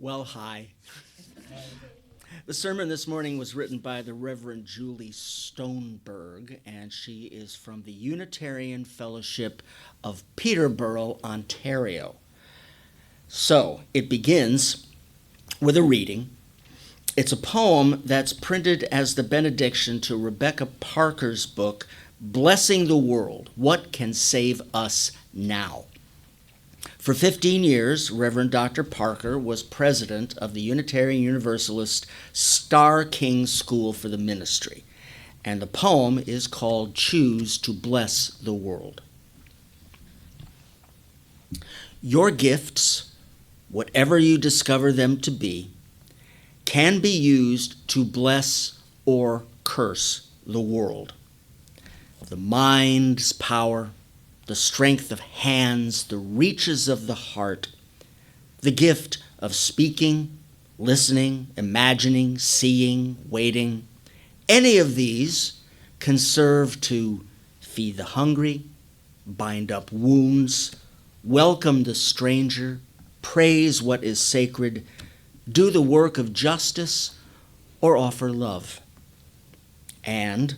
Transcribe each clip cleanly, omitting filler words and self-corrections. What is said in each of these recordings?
Well, hi. The sermon this morning was written by the Reverend Julie Stoneburg, and she is from the Unitarian Fellowship of Peterborough, Ontario. So, it begins with a reading. It's a poem that's printed as the benediction to Rebecca Parker's book, Blessing the World, What Can Save Us Now? For 15 years, Reverend Dr. Parker was president of the Unitarian Universalist Star King School for the Ministry, and the poem is called Choose to Bless the World. Your gifts, whatever you discover them to be, can be used to bless or curse the world. The mind's power, the strength of hands, the reaches of the heart, the gift of speaking, listening, imagining, seeing, waiting. Any of these can serve to feed the hungry, bind up wounds, welcome the stranger, praise what is sacred, do the work of justice, or offer love. And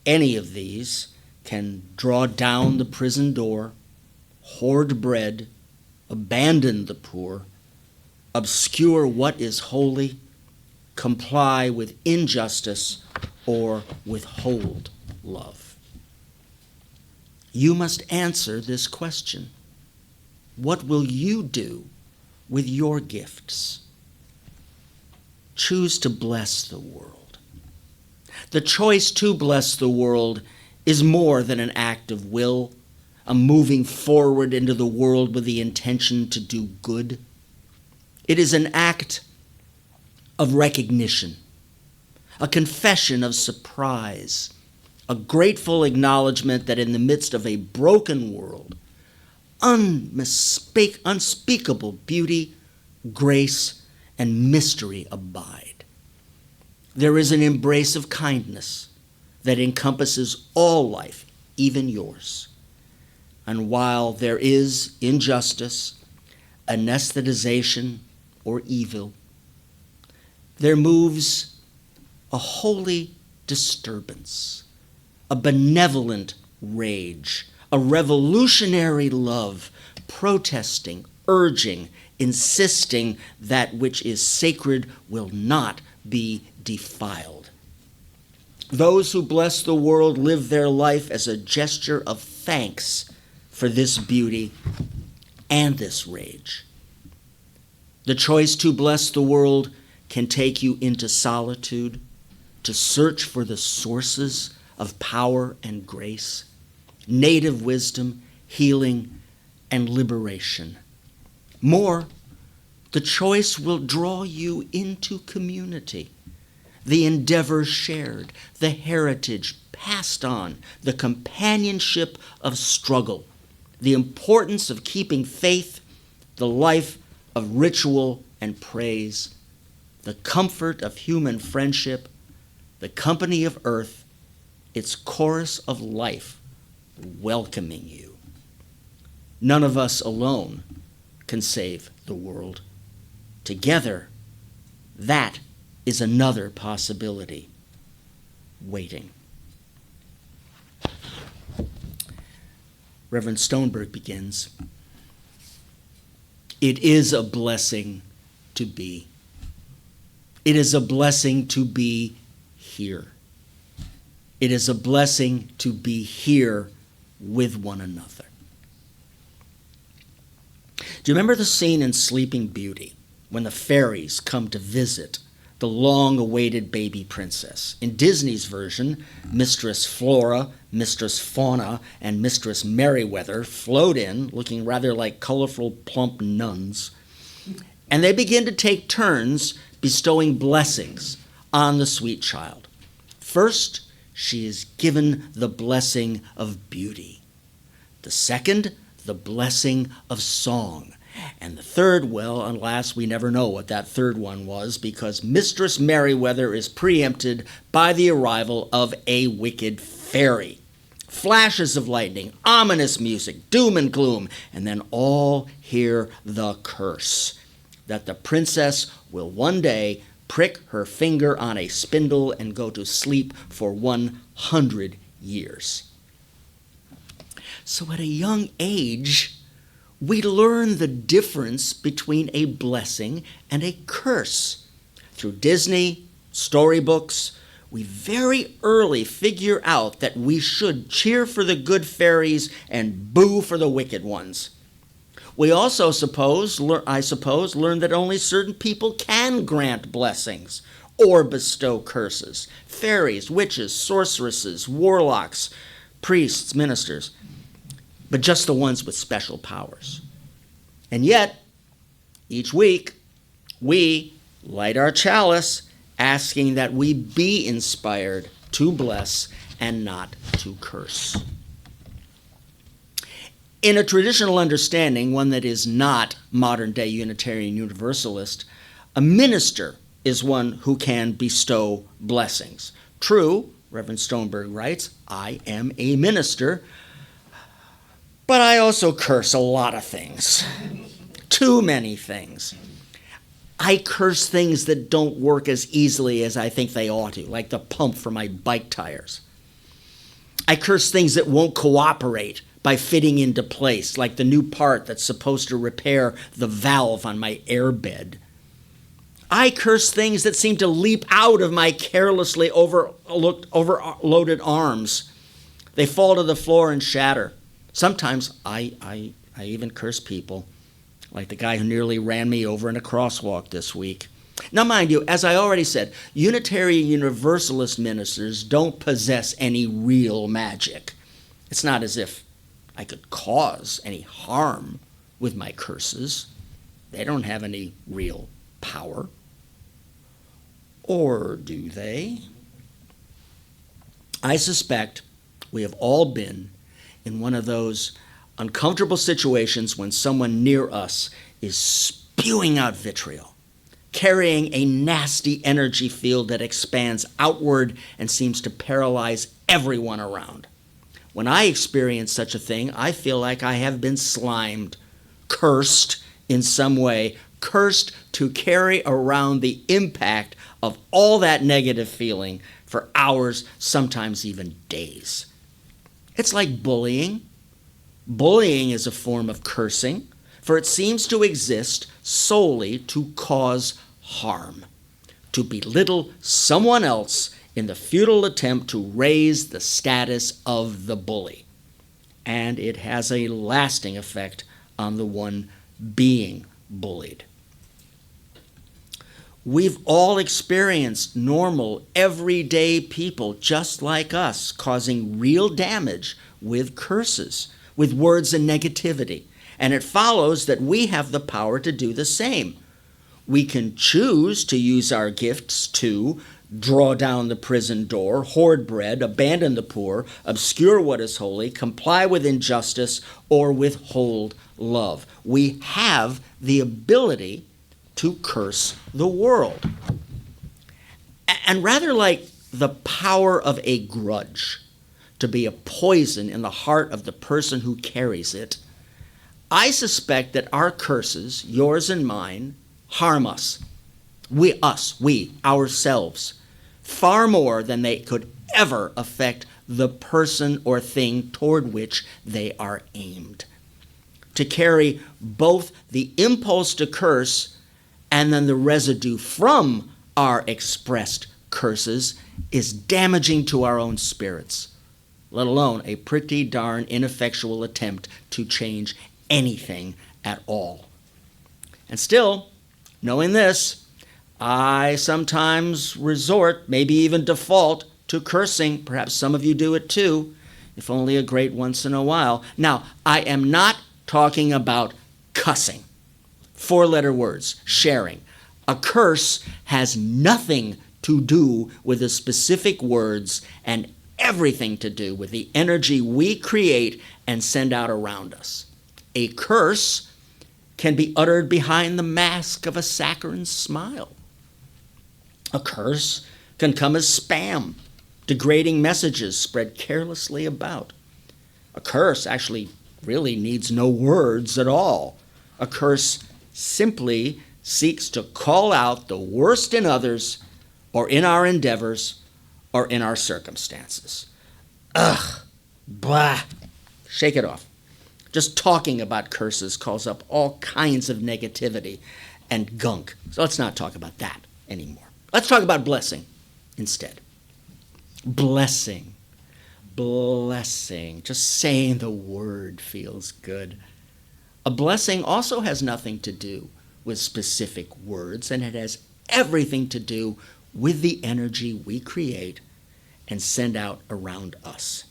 any of these can draw down the prison door, hoard bread, abandon the poor, obscure what is holy, comply with injustice, or withhold love. You must answer this question. What will you do with your gifts? Choose to bless the world. The choice to bless the world is more than an act of will, a moving forward into the world with the intention to do good. It is an act of recognition, a confession of surprise, a grateful acknowledgement that in the midst of a broken world, unspeakable beauty, grace, and mystery abide. There is an embrace of kindness that encompasses all life, even yours. And while there is injustice, anesthetization, or evil, there moves a holy disturbance, a benevolent rage, a revolutionary love, protesting, urging, insisting that which is sacred will not be defiled. Those who bless the world live their life as a gesture of thanks for this beauty and this rage. The choice to bless the world can take you into solitude, to search for the sources of power and grace, native wisdom, healing, and liberation. More, the choice will draw you into community, the endeavor shared, the heritage passed on, the companionship of struggle, the importance of keeping faith, the life of ritual and praise, the comfort of human friendship, the company of earth, its chorus of life welcoming you. None of us alone can save the world. Together, that is another possibility waiting. Reverend Stoneburg begins, it is a blessing to be. It is a blessing to be here. It is a blessing to be here with one another. Do you remember the scene in Sleeping Beauty when the fairies come to visit the long-awaited baby princess? In Disney's version, Mistress Flora, Mistress Fauna, and Mistress Merryweather float in, looking rather like colorful, plump nuns, and they begin to take turns bestowing blessings on the sweet child. First, she is given the blessing of beauty. The second, the blessing of song. And the third, well, alas, we never know what that third one was, because Mistress Merryweather is preempted by the arrival of a wicked fairy. Flashes of lightning, ominous music, doom and gloom, and then all hear the curse. that the princess will one day prick her finger on a spindle and go to sleep for 100 years. So at a young age, we learn the difference between a blessing and a curse. Through Disney, storybooks, we very early figure out that we should cheer for the good fairies and boo for the wicked ones. We also learn that only certain people can grant blessings or bestow curses. Fairies, witches, sorceresses, warlocks, priests, ministers, but just the ones with special powers. And yet, each week, we light our chalice asking that we be inspired to bless and not to curse. In a traditional understanding, one that is not modern-day Unitarian Universalist, a minister is one who can bestow blessings. True, Reverend Stoneburg writes, I am a minister, but I also curse a lot of things. Too many things. I curse things that don't work as easily as I think they ought to, like the pump for my bike tires. I curse things that won't cooperate by fitting into place, like the new part that's supposed to repair the valve on my airbed. I curse things that seem to leap out of my carelessly overloaded arms. They fall to the floor and shatter. Sometimes I even curse people, like the guy who nearly ran me over in a crosswalk this week. Now, mind you, as I already said, Unitarian Universalist ministers don't possess any real magic. It's not as if I could cause any harm with my curses. They don't have any real power. Or do they? I suspect we have all been in one of those uncomfortable situations when someone near us is spewing out vitriol, carrying a nasty energy field that expands outward and seems to paralyze everyone around. When I experience such a thing, I feel like I have been slimed, cursed in some way, cursed to carry around the impact of all that negative feeling for hours, sometimes even days. It's like bullying. Bullying is a form of cursing, for it seems to exist solely to cause harm, to belittle someone else in the futile attempt to raise the status of the bully. And it has a lasting effect on the one being bullied. We've all experienced normal, everyday people just like us causing real damage with curses, with words and negativity. And it follows that we have the power to do the same. We can choose to use our gifts to draw down the prison door, hoard bread, abandon the poor, obscure what is holy, comply with injustice, or withhold love. We have the ability to curse the world. And rather like the power of a grudge to be a poison in the heart of the person who carries it, I suspect that our curses, yours and mine, harm us. We, ourselves, far more than they could ever affect the person or thing toward which they are aimed. To carry both the impulse to curse and then the residue from our expressed curses is damaging to our own spirits, let alone a pretty darn ineffectual attempt to change anything at all. And still, knowing this, I sometimes resort, maybe even default, to cursing. Perhaps some of you do it too, if only a great once in a while. Now, I am not talking about cussing. Four-letter words, sharing. A curse has nothing to do with the specific words and everything to do with the energy we create and send out around us. A curse can be uttered behind the mask of a saccharine smile. A curse can come as spam, degrading messages spread carelessly about. A curse actually really needs no words at all. A curse simply seeks to call out the worst in others or in our endeavors or in our circumstances. Ugh, blah, shake it off. Just talking about curses calls up all kinds of negativity and gunk. So let's not talk about that anymore. Let's talk about blessing instead. Blessing. Blessing. Just saying the word feels good. A blessing also has nothing to do with specific words, and it has everything to do with the energy we create and send out around us.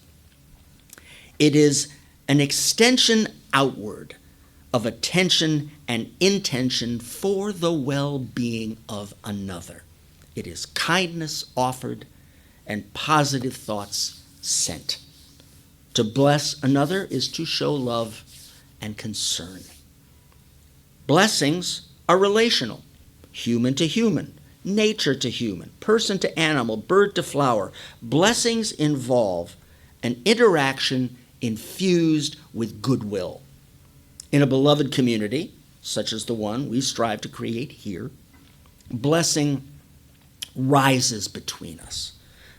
It is an extension outward of attention and intention for the well-being of another. It is kindness offered and positive thoughts sent. To bless another is to show love and concern. Blessings are relational, human to human, nature to human, person to animal, bird to flower. Blessings involve an interaction infused with goodwill. In a beloved community, such as the one we strive to create here, blessing rises between us,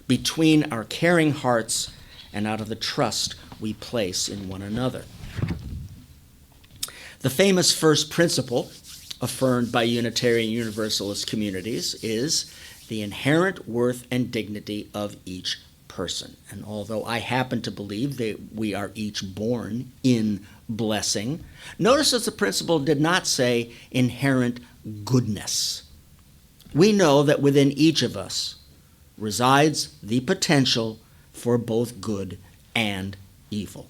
between our caring hearts and out of the trust we place in one another. The famous first principle affirmed by Unitarian Universalist communities is the inherent worth and dignity of each person. And although I happen to believe that we are each born in blessing, notice that the principle did not say inherent goodness. We know that within each of us resides the potential for both good and evil.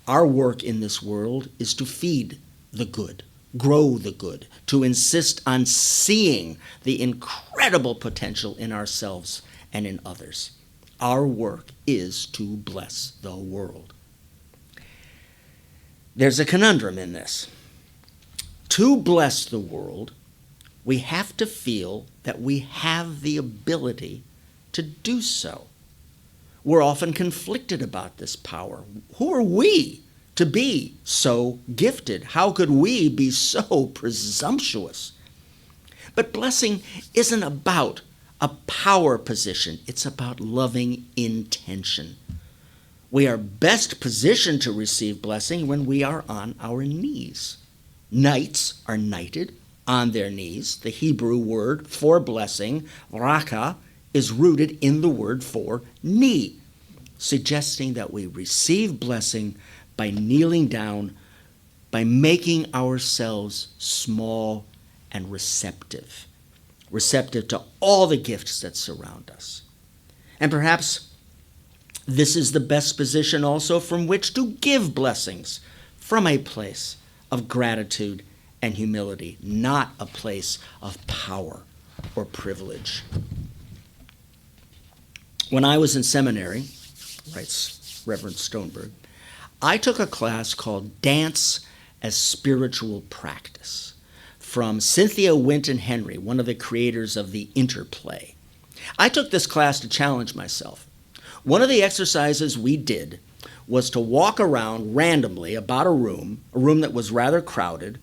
Our work in this world is to feed the good, grow the good, to insist on seeing the incredible potential in ourselves and in others. Our work is to bless the world. There's a conundrum in this. To bless the world, we have to feel that we have the ability to do so. We're often conflicted about this power. Who are we to be so gifted? How could we be so presumptuous? But blessing isn't about a power position. It's about loving intention. We are best positioned to receive blessing when we are on our knees. Knights are knighted on their knees. The Hebrew word for blessing, raka, is rooted in the word for knee, suggesting that we receive blessing by kneeling down, by making ourselves small and receptive to all the gifts that surround us. And perhaps this is the best position also from which to give blessings, from a place of gratitude and humility, not a place of power or privilege. When I was in seminary, writes Reverend Stoneburg, I took a class called Dance as Spiritual Practice from Cynthia Winton Henry, one of the creators of the Interplay. I took this class to challenge myself. One of the exercises we did was to walk around randomly about a room that was rather crowded,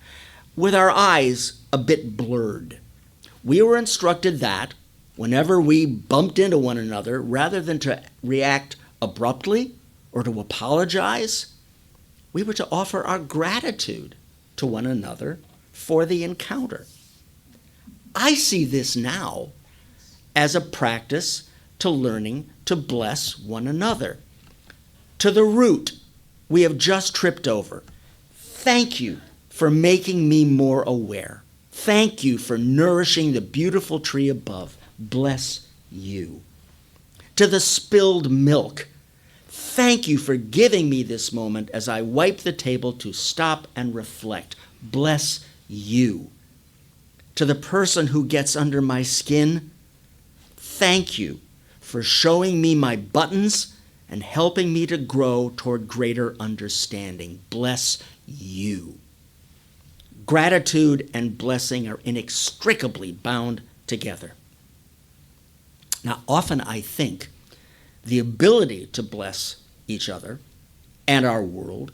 with our eyes a bit blurred. We were instructed that whenever we bumped into one another, rather than to react abruptly or to apologize, we were to offer our gratitude to one another for the encounter. I see this now as a practice to learning to bless one another. To the root we have just tripped over. Thank you for making me more aware. Thank you for nourishing the beautiful tree above. Bless you. To the spilled milk, thank you for giving me this moment as I wipe the table to stop and reflect. Bless you. To the person who gets under my skin, thank you for showing me my buttons and helping me to grow toward greater understanding. Bless you. Gratitude and blessing are inextricably bound together. Now, often I think the ability to bless each other and our world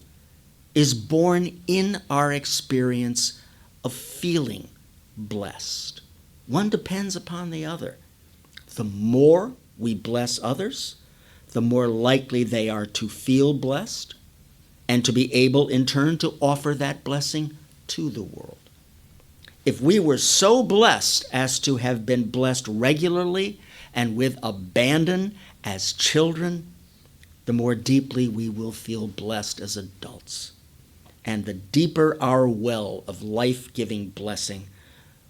is born in our experience of feeling blessed. One depends upon the other. The more we bless others, the more likely they are to feel blessed and to be able in turn to offer that blessing to the world. If we were so blessed as to have been blessed regularly and with abandon as children, the more deeply we will feel blessed as adults, and the deeper our well of life-giving blessing,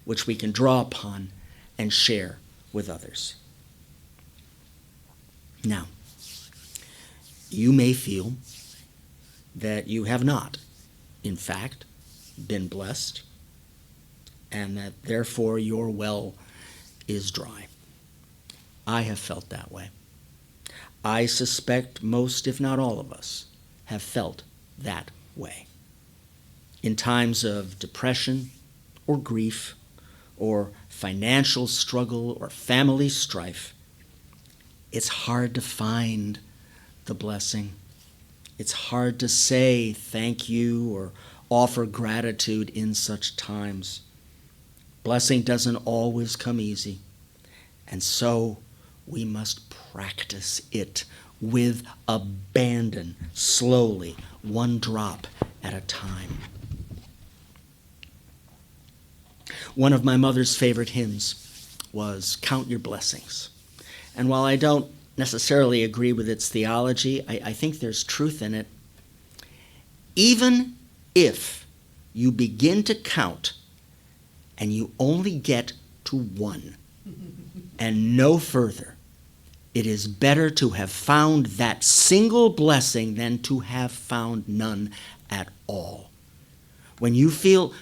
which we can draw upon and share with others. Now, you may feel that you have not, in fact, been blessed, and that therefore your well is dry. I have felt that way. I suspect most, if not all of us, have felt that way. In times of depression or grief or financial struggle or family strife, it's hard to find the blessing. It's hard to say thank you or offer gratitude in such times. Blessing doesn't always come easy, and so we must practice it with abandon, slowly, one drop at a time. One of my mother's favorite hymns was Count Your Blessings. And while I don't necessarily agree with its theology, I think there's truth in it. Even if you begin to count and you only get to 1 and no further, it is better to have found that single blessing than to have found none at all. When you feel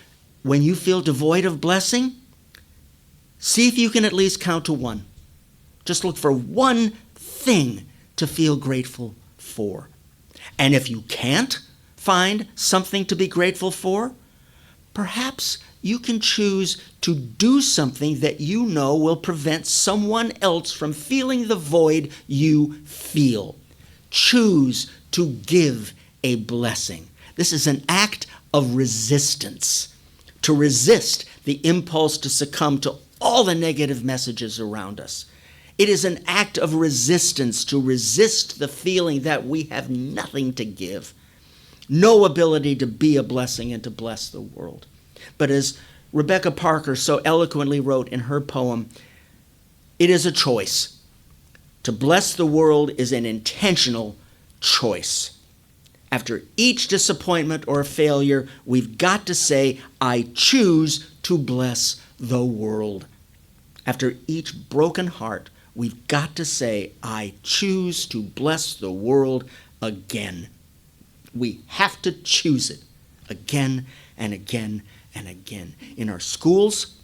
devoid of blessing, see if you can at least count to 1. Just look for one thing to feel grateful for. And if you can't find something to be grateful for, perhaps you can choose to do something that you know will prevent someone else from feeling the void you feel. Choose to give a blessing. This is an act of resistance, to resist the impulse to succumb to all the negative messages around us. It is an act of resistance to resist the feeling that we have nothing to give, no ability to be a blessing and to bless the world. But as Rebecca Parker so eloquently wrote in her poem, it is a choice. To bless the world is an intentional choice. After each disappointment or failure, we've got to say, I choose to bless the world. After each broken heart, we've got to say, I choose to bless the world again. We have to choose it again and again and again. In our schools,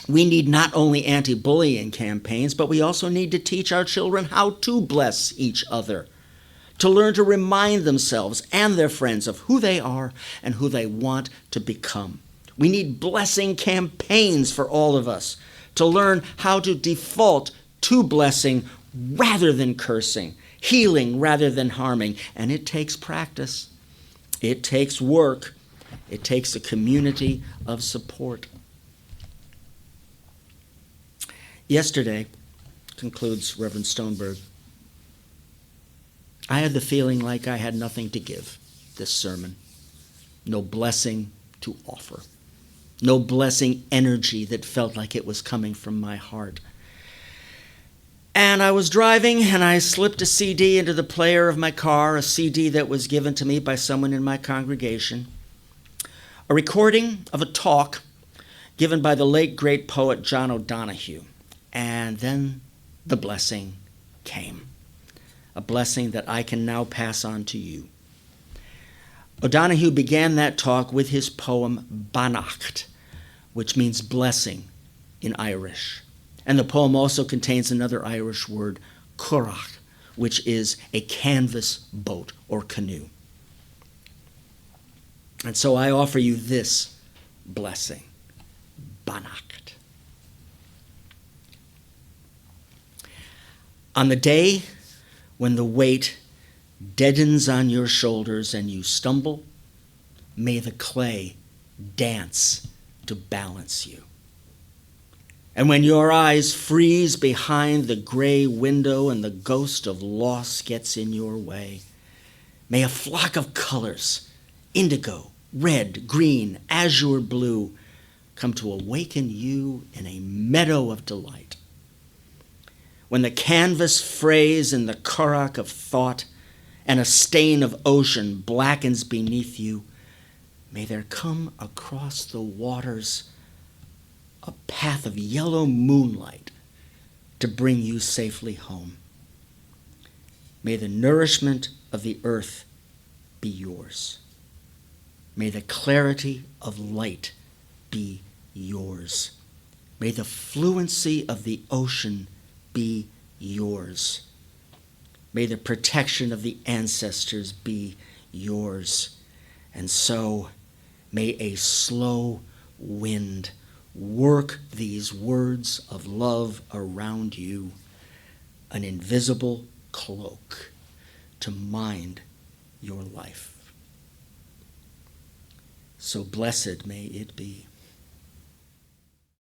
we need not only anti-bullying campaigns, but we also need to teach our children how to bless each other, to learn to remind themselves and their friends of who they are and who they want to become. We need blessing campaigns for all of us, to learn how to default to blessing rather than cursing, healing rather than harming. And it takes practice. It takes work. It takes a community of support. Yesterday, concludes Reverend Stoneburg, I had the feeling like I had nothing to give this sermon. No blessing to offer. No blessing energy that felt like it was coming from my heart. And I was driving and I slipped a CD into the player of my car, a CD that was given to me by someone in my congregation. A recording of a talk given by the late great poet John O'Donohue. And then the blessing came. A blessing that I can now pass on to you. O'Donohue began that talk with his poem Beannacht, which means blessing in Irish. And the poem also contains another Irish word, currach, which is a canvas boat or canoe. And so I offer you this blessing, Beannacht. On the day when the weight deadens on your shoulders and you stumble, may the clay dance to balance you. And when your eyes freeze behind the gray window and the ghost of loss gets in your way, may a flock of colors, indigo, red, green, azure blue, come to awaken you in a meadow of delight. When the canvas frays in the currach of thought and a stain of ocean blackens beneath you, may there come across the waters a path of yellow moonlight to bring you safely home. May the nourishment of the earth be yours. May the clarity of light be yours. May the fluency of the ocean be yours. May the protection of the ancestors be yours. And so may a slow wind work these words of love around you, an invisible cloak to mind your life. So blessed may it be.